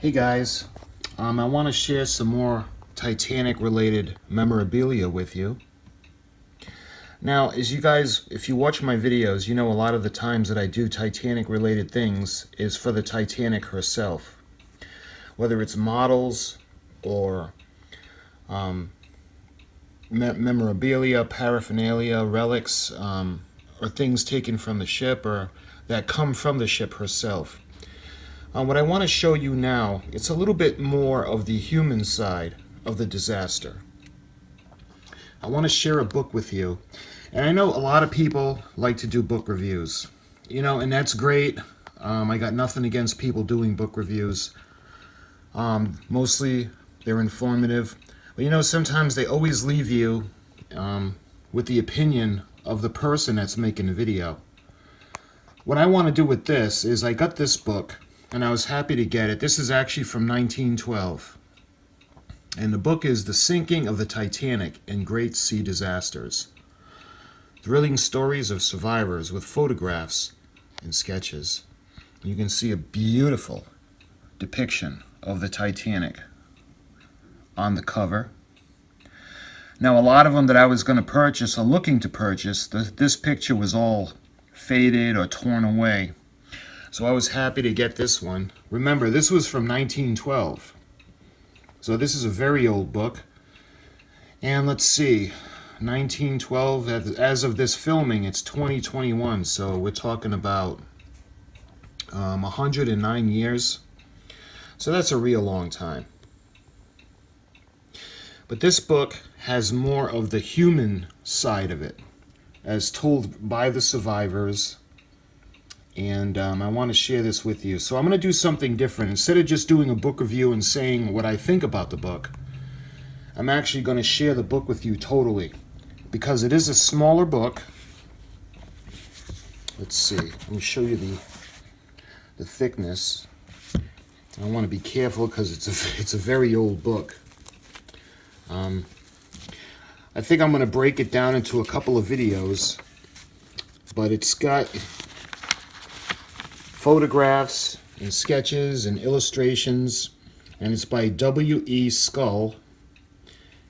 Hey guys, I want to share some more Titanic related memorabilia with you. Now, as you guys, if you watch my videos, you know a lot of the times that I do Titanic related things is for the Titanic herself. Whether it's models or memorabilia, paraphernalia, relics, or things taken from the ship or that come from the ship herself. What I want to show you now, it's a little bit more of the human side of the disaster. I want to share a book with you. And I know a lot of people like to do book reviews. You know, and that's great. I got nothing against people doing book reviews. Mostly they're informative. But you know, sometimes they always leave you with the opinion of the person that's making the video. What I want to do with this is I got this book, and I was happy to get it. This is actually from 1912. And the book is The Sinking of the Titanic and Great Sea Disasters. Thrilling stories of survivors with photographs and sketches. You can see a beautiful depiction of the Titanic on the cover. Now, a lot of them that I was going to purchase or looking to purchase, this picture was all faded or torn away. So I was happy to get this one. Remember, this was from 1912. So this is a very old book. And let's see, 1912, as of this filming, it's 2021. So we're talking about 109 years. So that's a real long time. But this book has more of the human side of it, as told by the survivors. And I want to share this with you. So I'm going to do something different. Instead of just doing a book review and saying what I think about the book, I'm actually going to share the book with you totally. Because it is a smaller book. Let's see. Let me show you the thickness. I want to be careful because it's a very old book. I think I'm going to break it down into a couple of videos. But it's got photographs and sketches and illustrations, and it's by W.E. SCULL,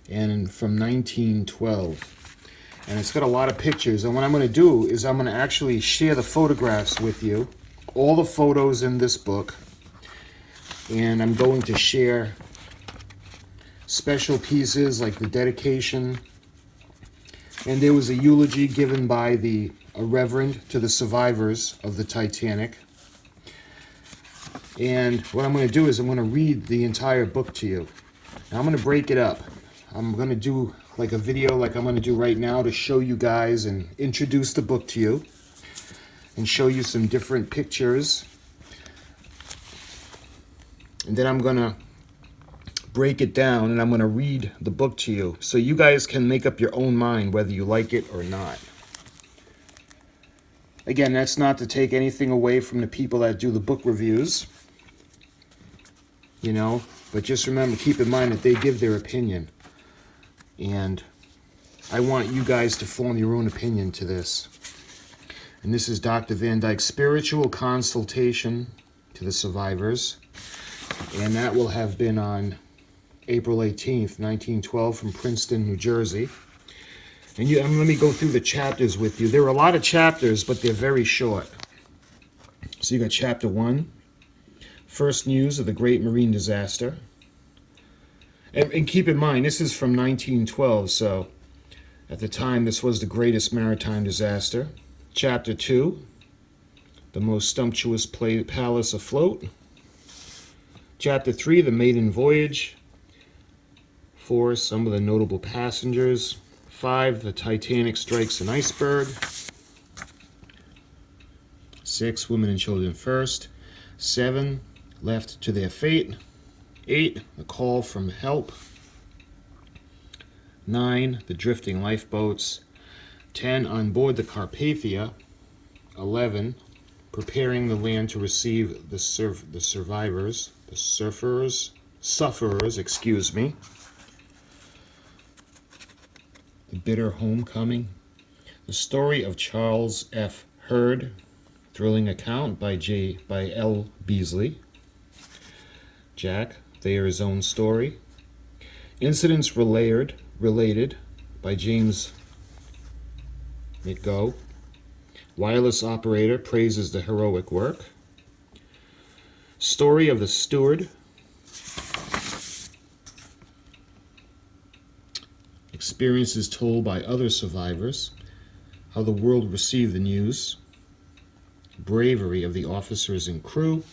and from 1912. And it's got a lot of pictures. And what I'm going to do is I'm going to actually share the photographs with you, all the photos in this book, and I'm going to share special pieces like the dedication. And there was a eulogy given by a reverend to the survivors of the Titanic. And what I'm going to do is I'm going to read the entire book to you. Now I'm going to break it up. I'm going to do like a video like I'm going to do right now to show you guys and introduce the book to you and show you some different pictures. And then I'm going to break it down and I'm going to read the book to you so you guys can make up your own mind whether you like it or not. Again, that's not to take anything away from the people that do the book reviews, you know, but just remember, keep in mind that they give their opinion. And I want you guys to form your own opinion to this. And this is Dr. Van Dyke's Spiritual Consultation to the Survivors. And that will have been on April 18th, 1912 from Princeton, New Jersey. And let me go through the chapters with you. There are a lot of chapters, but they're very short. So you got chapter 1, first news of the Great Marine Disaster. And keep in mind, this is from 1912, so at the time this was the greatest maritime disaster. Chapter 2, the most sumptuous palace afloat. Chapter 3, the maiden voyage. 4, some of the notable passengers. 5, the Titanic strikes an iceberg. 6, women and children first. 7, left to their fate. 8, the call from help. 9, the drifting lifeboats. 10, on board the Carpathia. 11, preparing the land to receive the sufferers, excuse me. The Bitter Homecoming. The Story of Charles F. Hurd, thrilling account by L. Beasley. Jack Thayer's own story. Incidents related by James McGo. Wireless operator praises the heroic work. Story of the steward. Experiences told by other survivors. How the world received the news. Bravery of the officers and crew.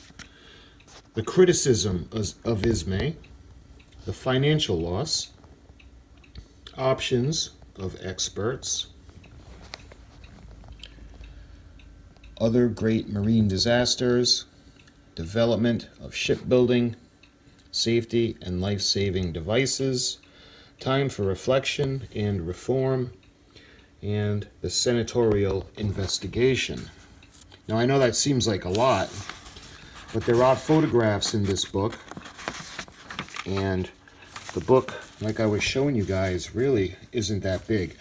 The criticism of ISME. The financial loss. Options of experts. Other great marine disasters. Development of shipbuilding. Safety and life-saving devices. Time for reflection and reform. And the senatorial investigation. Now I know that seems like a lot, but there are photographs in this book. And the book, like I was showing you guys, really isn't that big.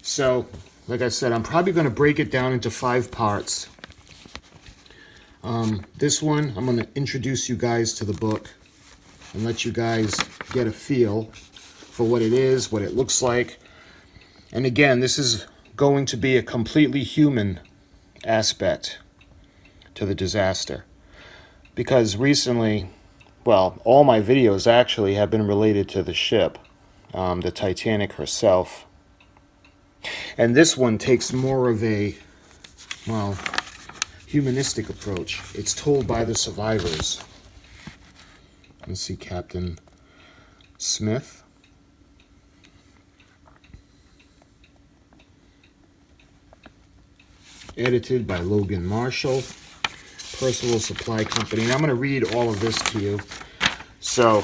So, like I said, I'm probably going to break it down into 5 parts. This one, I'm going to introduce you guys to the book and let you guys get a feel for what it is, what it looks like. And again, this is going to be a completely human aspect to the disaster. Because recently, well, all my videos actually have been related to the ship, the Titanic herself. And this one takes more of a, well, humanistic approach. It's told by the survivors. Let's see, Captain Smith. Edited by Logan Marshall. Percival Supply Company. And I'm going to read all of this to you. So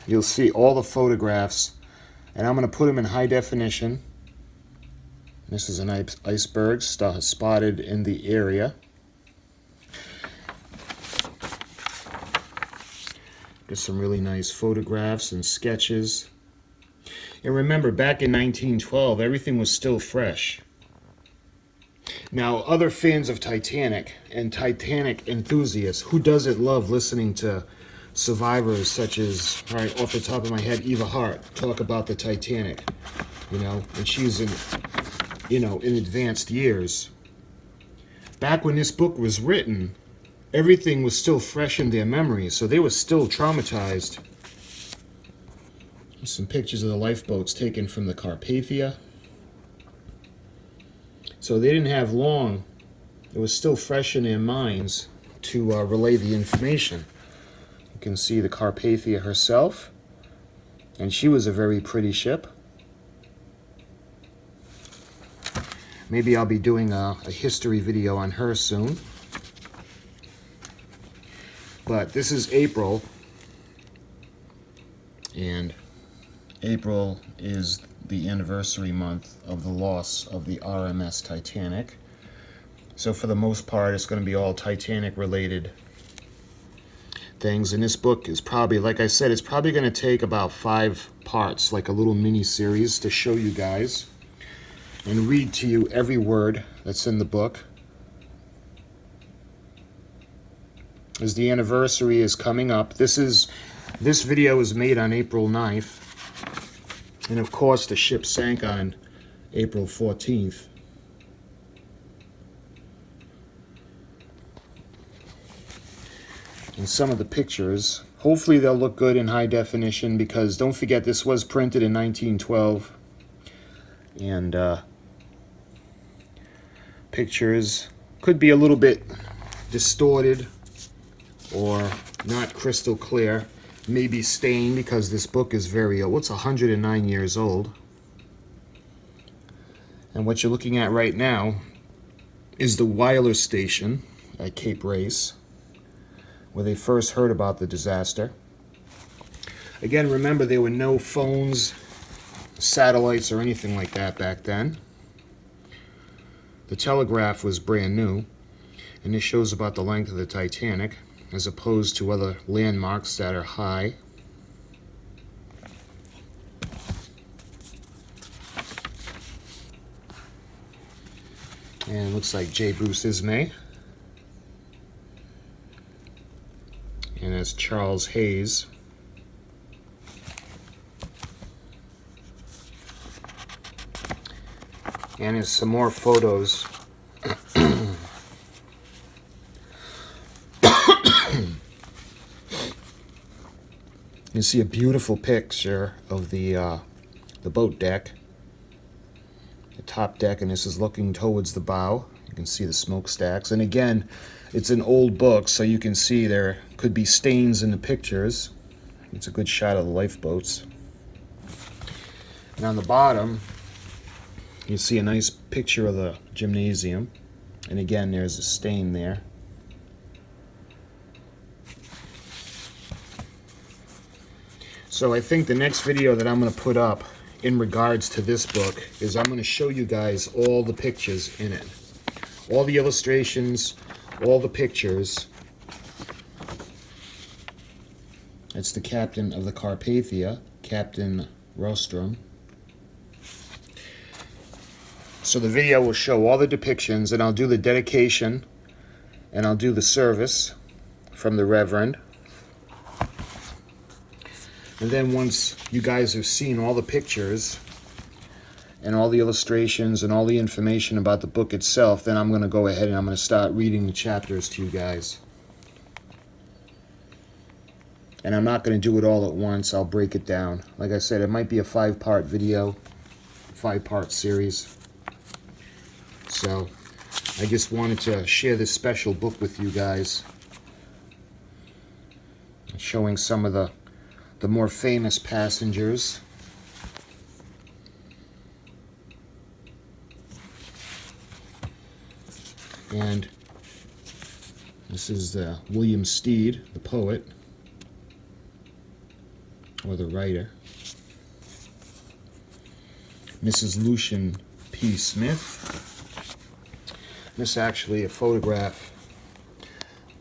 you'll see all the photographs. And I'm going to put them in high definition. This is an iceberg spotted in the area. There's some really nice photographs and sketches. And remember, back in 1912, everything was still fresh. Now, other fans of Titanic and Titanic enthusiasts, who doesn't love listening to survivors such as, right off the top of my head, Eva Hart, talk about the Titanic, you know, and she's in, you know, in advanced years. Back when this book was written, everything was still fresh in their memories, so they were still traumatized. Here's some pictures of the lifeboats taken from the Carpathia. So they didn't have long. It was still fresh in their minds to relay the information. You can see the Carpathia herself, and she was a very pretty ship. Maybe I'll be doing a history video on her soon. But this is April, and April is the anniversary month of the loss of the R.M.S. Titanic. So for the most part, it's going to be all Titanic related things. And this book is probably, like I said, it's probably going to take about 5 parts, like a little mini series to show you guys and read to you every word that's in the book. As the anniversary is coming up, this video was made on April 9th. And of course, the ship sank on April 14th. And some of the pictures, hopefully they'll look good in high definition, because don't forget, this was printed in 1912. And pictures could be a little bit distorted or not crystal clear. Maybe stained, because this book is very old. It's 109 years old. And what you're looking at right now is the wireless station at Cape Race, where they first heard about the disaster. Again, remember, there were no phones, satellites, or anything like that back then. The telegraph was brand new, and this shows about the length of the Titanic, as opposed to other landmarks that are high. And it looks like J. Bruce Ismay. and it's Charles Hayes. And there's some more photos. You see a beautiful picture of the boat deck, the top deck, and this is looking towards the bow. You can see the smokestacks, and again, it's an old book, so you can see there could be stains in the pictures. It's a good shot of the lifeboats. And on the bottom, you see a nice picture of the gymnasium, and again, there's a stain there. So I think the next video that I'm going to put up in regards to this book is I'm going to show you guys all the pictures in it. All the illustrations, all the pictures. It's the captain of the Carpathia, Captain Rostrum. So the video will show all the depictions, and I'll do the dedication, and I'll do the service from the Reverend. And then once you guys have seen all the pictures and all the illustrations and all the information about the book itself, then I'm going to go ahead and I'm going to start reading the chapters to you guys. And I'm not going to do it all at once. I'll break it down. Like I said, it might be a 5-part video, 5-part series. So I just wanted to share this special book with you guys, showing some of the more famous passengers. And this is William Stead, the poet, or the writer. Mrs. Lucian P. Smith. This is actually a photograph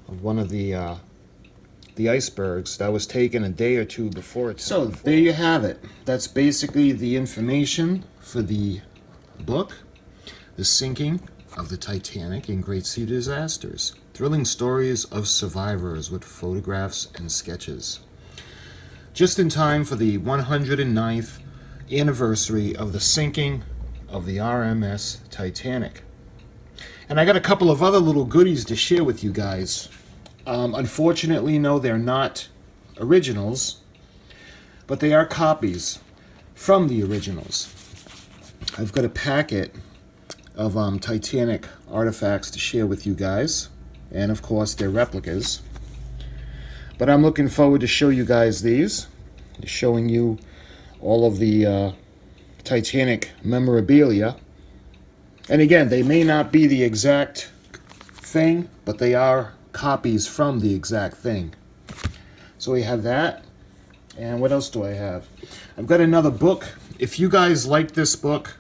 of one of the icebergs that was taken a day or two before it. So there you have it. That's basically the information for the book, The Sinking of the Titanic and Great Sea Disasters. Thrilling stories of survivors with photographs and sketches. Just in time for the 109th anniversary of the sinking of the R.M.S. Titanic. And I got a couple of other little goodies to share with you guys. Unfortunately, no, they're not originals, but they are copies from the originals. I've got a packet of Titanic artifacts to share with you guys, and of course they're replicas. But I'm looking forward to show you guys these, showing you all of the Titanic memorabilia. And again, they may not be the exact thing, but they are copies from the exact thing. So we have that. And what else do I have? I've got another book. If you guys like this book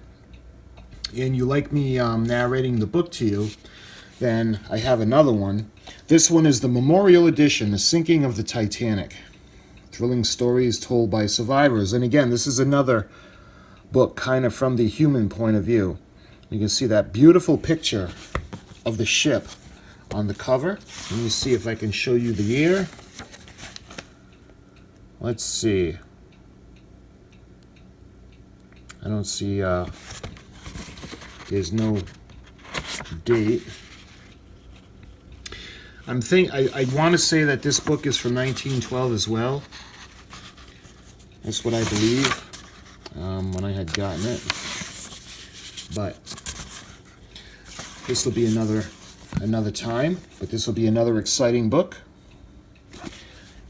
and you like me narrating the book to you, then I have another one. This one is the Memorial Edition, The Sinking of the Titanic. Thrilling stories told by survivors. And again, this is another book kind of from the human point of view. You can see that beautiful picture of the ship on the cover. Let me see if I can show you the year. Let's see. I don't see, there's no date. I want to say that this book is from 1912 as well. That's what I believe when I had gotten it. But this will be another time. But this will be another exciting book.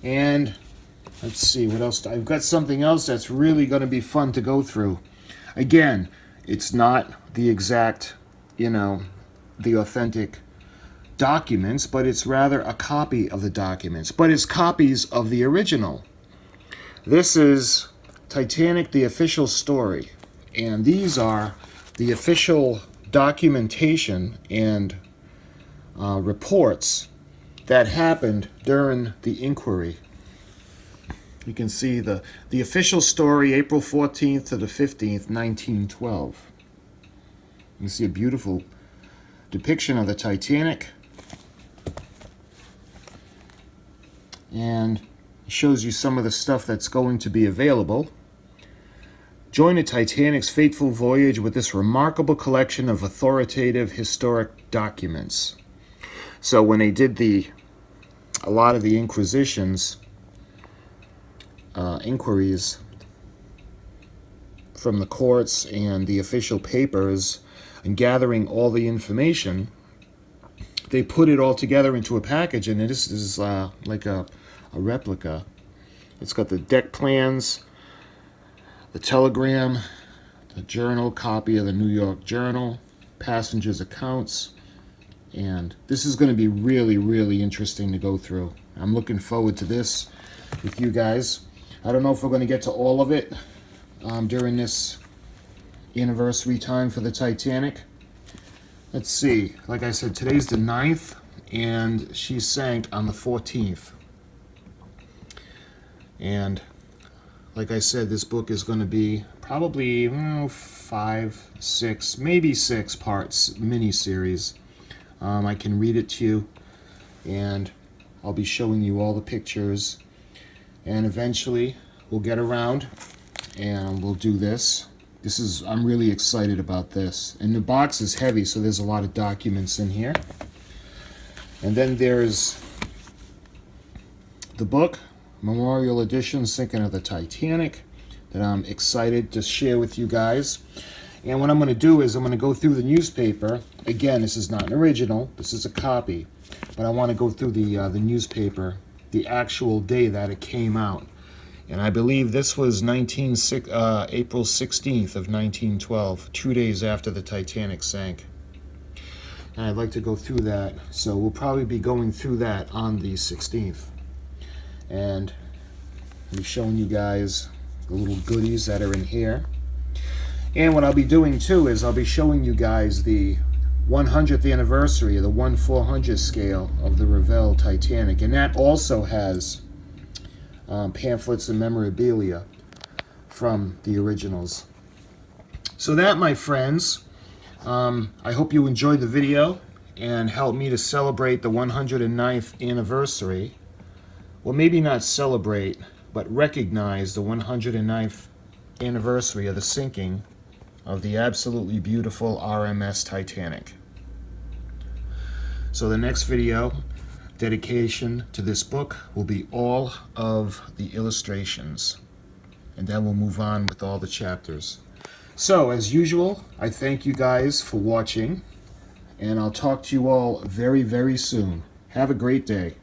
And let's see what else. I've got something else that's really going to be fun to go through. Again, it's not the exact, the authentic documents, but it's rather a copy of the documents. But it's copies of the original. This is Titanic, the official story. And these are the official documentation and reports that happened during the inquiry. You can see the official story, April 14th to the 15th, 1912. You can see a beautiful depiction of the Titanic. and it shows you some of the stuff that's going to be available. Join the Titanic's fateful voyage with this remarkable collection of authoritative historic documents. So when they did a lot of the inquisitions, inquiries from the courts and the official papers, and gathering all the information, they put it all together into a package, and this is like a replica. It's got the deck plans, the telegram, the journal, copy of the New York Journal, passengers' accounts, and this is going to be really, really interesting to go through. I'm looking forward to this with you guys. I don't know if we're going to get to all of it during this anniversary time for the Titanic. Let's see. Like I said, today's the 9th, and she sank on the 14th. And like I said, this book is going to be probably 5, 6, maybe 6 parts mini-series. I can read it to you, and I'll be showing you all the pictures, and eventually we'll get around and we'll do this. I'm really excited about this. And the box is heavy, so there's a lot of documents in here. And then there's the book, Memorial Edition, Sinking of the Titanic, that I'm excited to share with you guys. And what I'm going to do is I'm going to go through the newspaper. Again, this is not an original, this is a copy. But I want to go through the newspaper, the actual day that it came out. And I believe this was April 16th of 1912, 2 days after the Titanic sank. And I'd like to go through that. So we'll probably be going through that on the 16th. And I'll be showing you guys the little goodies that are in here. And what I'll be doing too is I'll be showing you guys the 100th anniversary of the 1/400 scale of the Revell Titanic. And that also has pamphlets and memorabilia from the originals. So that, my friends, I hope you enjoyed the video and helped me to celebrate the 109th anniversary. Well, maybe not celebrate, but recognize the 109th anniversary of the sinking of the absolutely beautiful R.M.S. Titanic. So the next video, dedication to this book, will be all of the illustrations. And then we'll move on with all the chapters. So, as usual, I thank you guys for watching, and I'll talk to you all very, very soon. Have a great day.